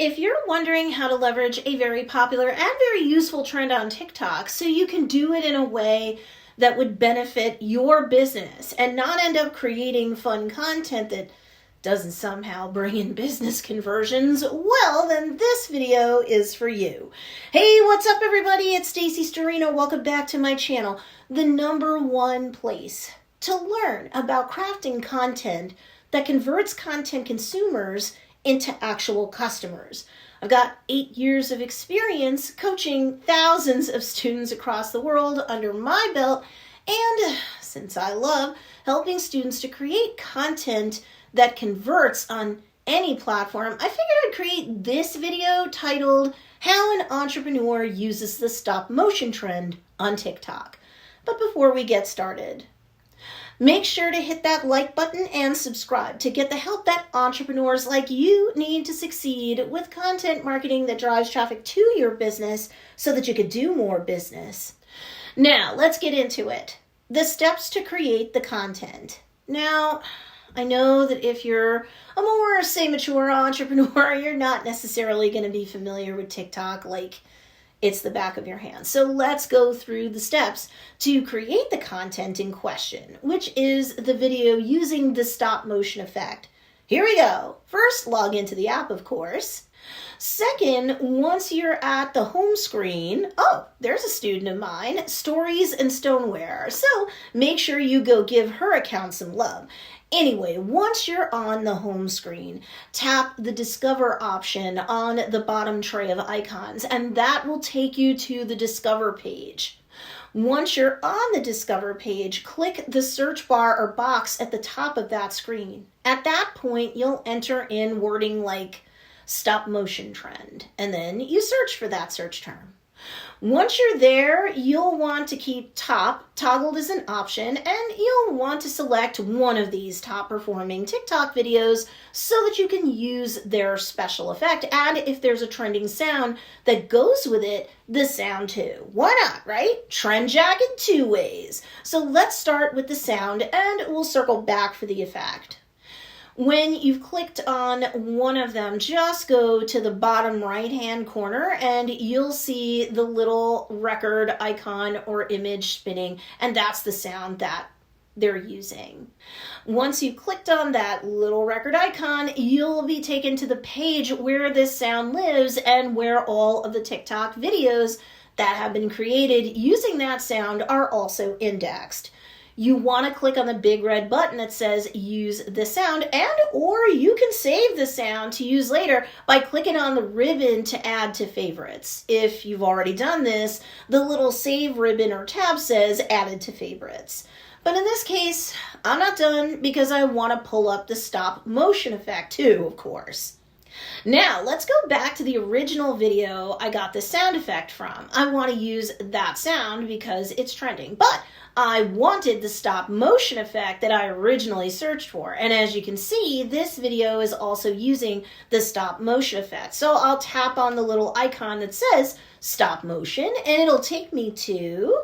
If you're wondering how to leverage a very popular and very useful trend on TikTok so you can do it in a way that would benefit your business and not end up creating fun content that doesn't somehow bring in business conversions, well, then this video is for you. Hey, what's up everybody? It's Stacey Storino. Welcome back to my channel, the #1 place to learn about crafting content that converts content consumers into actual customers. I've got 8 years of experience coaching thousands of students across the world under my belt, and since I love helping students to create content that converts on any platform, I figured I'd create this video titled How an Entrepreneur Uses the Stop Motion Trend on TikTok. But before we get started, make sure to hit that like button and subscribe to get the help that entrepreneurs like you need to succeed with content marketing that drives traffic to your business so that you could do more business. Now, let's get into it. The steps to create the content. Now, I know that if you're a more, say, mature entrepreneur, you're not necessarily going to be familiar with TikTok like it's the back of your hand. So let's go through the steps to create the content in question, which is the video using the stop motion effect. Here we go. First, log into the app, of course. Second, once you're at the home screen, oh, there's a student of mine, Stories and Stoneware. So make sure you go give her account some love. Anyway, once you're on the home screen, tap the Discover option on the bottom tray of icons, and that will take you to the Discover page. Once you're on the Discover page, click the search bar or box at the top of that screen. At that point, you'll enter in wording like stop motion trend, and then you search for that search term. Once you're there, you'll want to keep top toggled as an option, and you'll want to select one of these top performing TikTok videos so that you can use their special effect. And if there's a trending sound that goes with it, the sound too. Why not, right? Trend jack in 2 ways. So let's start with the sound and we'll circle back for the effect. When you've clicked on one of them, just go to the bottom right-hand corner and you'll see the little record icon or image spinning, and that's the sound that they're using. Once you've clicked on that little record icon, you'll be taken to the page where this sound lives and where all of the TikTok videos that have been created using that sound are also indexed. You want to click on the big red button that says use the sound, or you can save the sound to use later by clicking on the ribbon to add to favorites. If you've already done this, the little save ribbon or tab says added to favorites. But in this case, I'm not done because I want to pull up the stop motion effect too, of course. Now, let's go back to the original video I got the sound effect from. I want to use that sound because it's trending, but I wanted the stop motion effect that I originally searched for. And as you can see, this video is also using the stop motion effect. So I'll tap on the little icon that says stop motion, and it'll take me to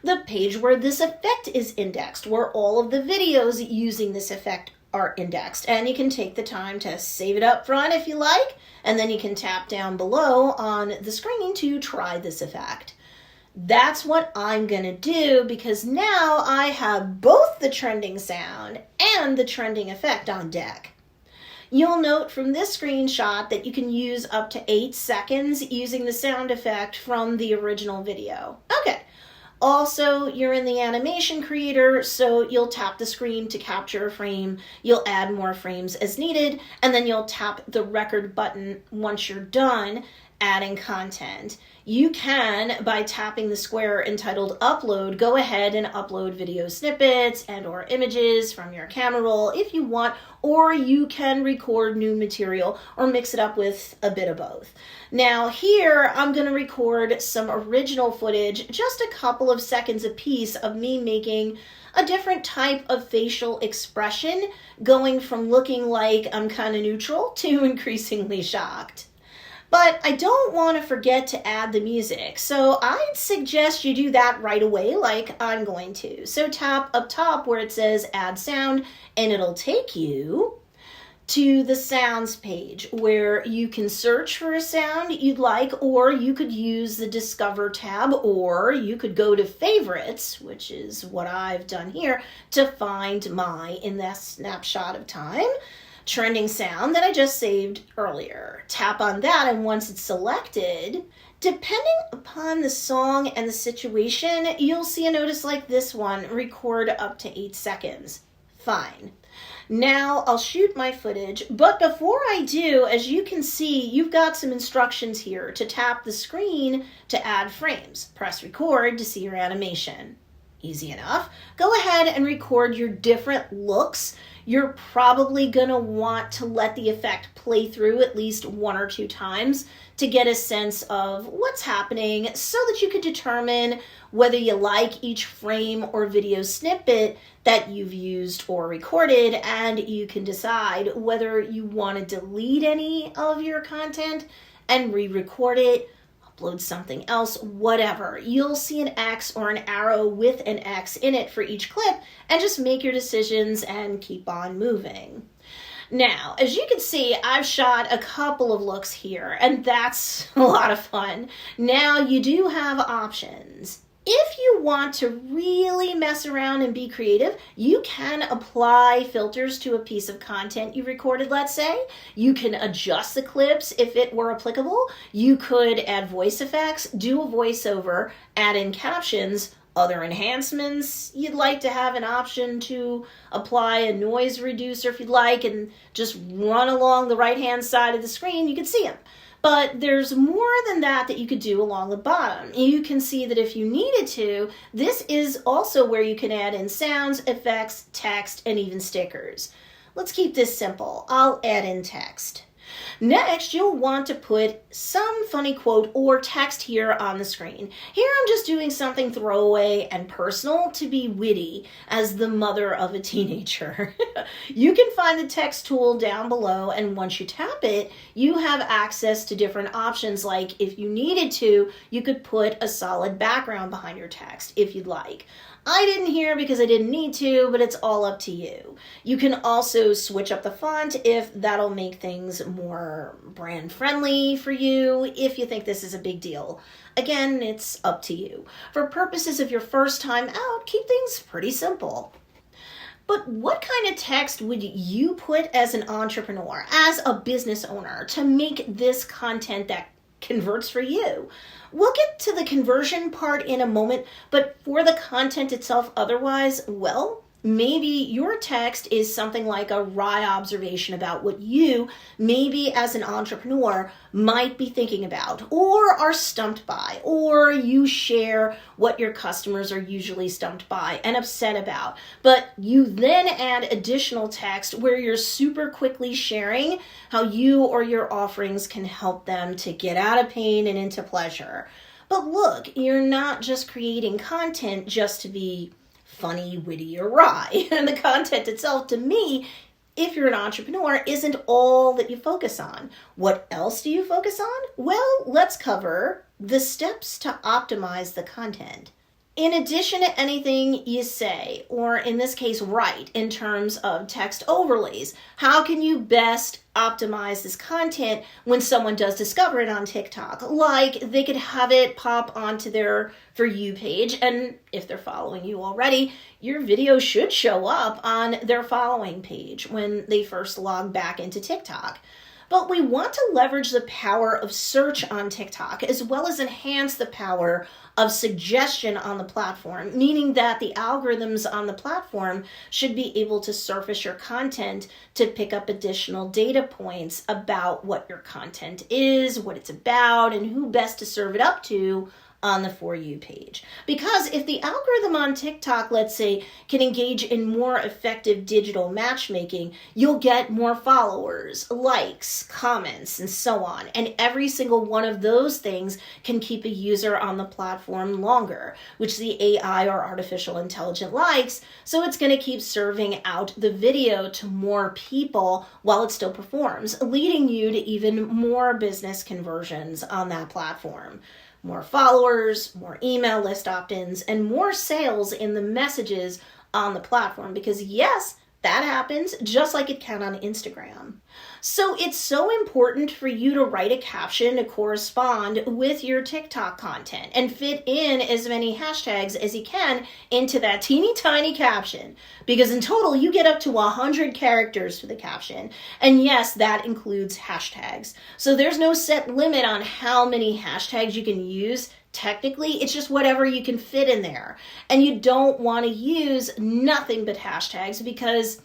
the page where this effect is indexed, where all of the videos using this effect are indexed. And you can take the time to save it up front if you like, and then you can tap down below on the screen to try this effect. That's what I'm going to do because now I have both the trending sound and the trending effect on deck. You'll note from this screenshot that you can use up to 8 seconds using the sound effect from the original video. Okay. Also, you're in the animation creator, so you'll tap the screen to capture a frame, you'll add more frames as needed, and then you'll tap the record button once you're done adding content. You can, by tapping the square entitled Upload, go ahead and upload video snippets and or images from your camera roll if you want, or you can record new material or mix it up with a bit of both. Now here, I'm going to record some original footage, just a couple of seconds a piece of me making a different type of facial expression, going from looking like I'm kind of neutral to increasingly shocked. But I don't want to forget to add the music, so I'd suggest you do that right away like I'm going to. So tap up top where it says add sound and it'll take you to the sounds page where you can search for a sound you'd like, or you could use the Discover tab, or you could go to Favorites, which is what I've done here, to find my, in that snapshot of time, trending sound that I just saved earlier. Tap on that, and once it's selected, depending upon the song and the situation, you'll see a notice like this one, record up to 8 seconds. Fine. Now I'll shoot my footage, but before I do, as you can see, you've got some instructions here to tap the screen to add frames. Press record to see your animation. Easy enough. Go ahead and record your different looks. You're probably going to want to let the effect play through at least 1 or 2 times to get a sense of what's happening so that you can determine whether you like each frame or video snippet that you've used or recorded, and you can decide whether you want to delete any of your content and re-record it, upload something else, whatever. You'll see an X or an arrow with an X in it for each clip, and just make your decisions and keep on moving. Now, as you can see, I've shot a couple of looks here, and that's a lot of fun. Now, you do have options. If you want to really mess around and be creative, you can apply filters to a piece of content you recorded, let's say. You can adjust the clips if it were applicable. You could add voice effects, do a voiceover, add in captions, other enhancements. You'd like to have an option to apply a noise reducer if you'd like, and just run along the right-hand side of the screen, you can see them. But there's more than that you could do along the bottom. You can see that if you needed to, this is also where you can add in sounds, effects, text, and even stickers. Let's keep this simple. I'll add in text. Next, you'll want to put some funny quote or text here on the screen. Here I'm just doing something throwaway and personal to be witty as the mother of a teenager. You can find the text tool down below, and once you tap it, you have access to different options. Like if you needed to, you could put a solid background behind your text if you'd like. I didn't here because I didn't need to, but it's all up to you. You can also switch up the font if that'll make things more brand friendly for you, if you think this is a big deal. Again, it's up to you. For purposes of your first time out, keep things pretty simple. But what kind of text would you put as an entrepreneur, as a business owner, to make this content that converts for you? We'll get to the conversion part in a moment, but for the content itself otherwise, well, maybe your text is something like a wry observation about what you, maybe as an entrepreneur, might be thinking about or are stumped by, or you share what your customers are usually stumped by and upset about. But you then add additional text where you're super quickly sharing how you or your offerings can help them to get out of pain and into pleasure. But look, you're not just creating content just to be funny, witty, or wry. And the content itself, to me, if you're an entrepreneur, isn't all that you focus on. What else do you focus on? Well, let's cover the steps to optimize the content. In addition to anything you say, or in this case, write, in terms of text overlays, how can you best optimize this content when someone does discover it on TikTok? Like, they could have it pop onto their For You page, and if they're following you already, your video should show up on their following page when they first log back into TikTok. But we want to leverage the power of search on TikTok, as well as enhance the power of suggestion on the platform, meaning that the algorithms on the platform should be able to surface your content to pick up additional data points about what your content is, what it's about, and who best to serve it up to on the For You page. Because if the algorithm on TikTok, let's say, can engage in more effective digital matchmaking, you'll get more followers, likes, comments, and so on. And every single one of those things can keep a user on the platform longer, which the AI or artificial intelligence likes. So it's going to keep serving out the video to more people while it still performs, leading you to even more business conversions on that platform. More followers, more email list opt-ins, and more sales in the messages on the platform. Because yes, That happens just like it can on Instagram. So it's so important for you to write a caption to correspond with your TikTok content and fit in as many hashtags as you can into that teeny tiny caption. Because in total, you get up to 100 characters for the caption. And yes, that includes hashtags. So there's no set limit on how many hashtags you can use. Technically, it's just whatever you can fit in there. And you don't want to use nothing but hashtags because,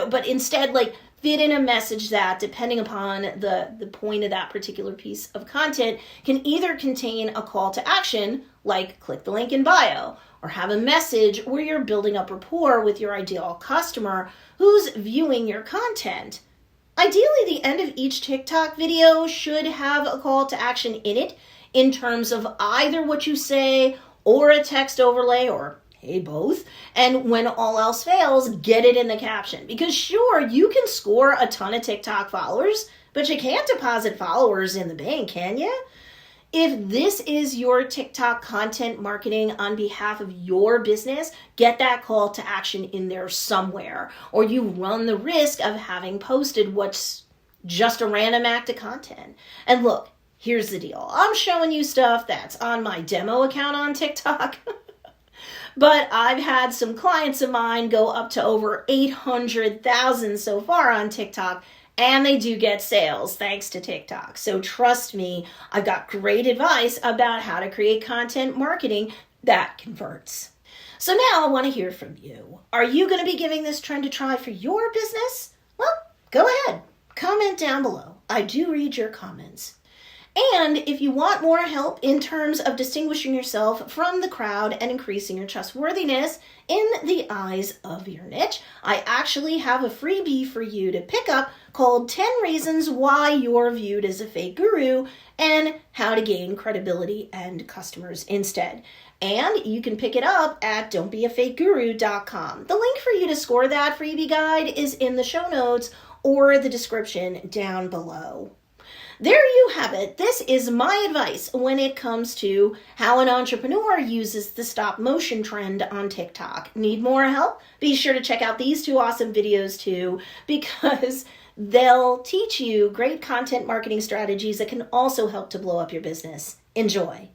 but instead, fit in a message that, depending upon the point of that particular piece of content, can either contain a call to action, like click the link in bio, or have a message where you're building up rapport with your ideal customer who's viewing your content. Ideally, the end of each TikTok video should have a call to action in it in terms of either what you say or a text overlay or hey, both. And when all else fails, get it in the caption. Because sure, you can score a ton of TikTok followers, but you can't deposit followers in the bank, can you? If this is your TikTok content marketing on behalf of your business, get that call to action in there somewhere, or you run the risk of having posted what's just a random act of content. And look, here's the deal. I'm showing you stuff that's on my demo account on TikTok. But I've had some clients of mine go up to over 800,000 so far on TikTok, and they do get sales thanks to TikTok. So trust me, I've got great advice about how to create content marketing that converts. So now I want to hear from you. Are you going to be giving this trend a try for your business? Well, go ahead. Comment down below. I do read your comments. And if you want more help in terms of distinguishing yourself from the crowd and increasing your trustworthiness in the eyes of your niche, I actually have a freebie for you to pick up called 10 Reasons Why You're Viewed as a Fake Guru and How to Gain Credibility and Customers Instead. And you can pick it up at don'tbeafakeguru.com. The link for you to score that freebie guide is in the show notes or the description down below. There you have it. This is my advice when it comes to how an entrepreneur uses the stop motion trend on TikTok. Need more help? Be sure to check out these two awesome videos too, because they'll teach you great content marketing strategies that can also help to blow up your business. Enjoy.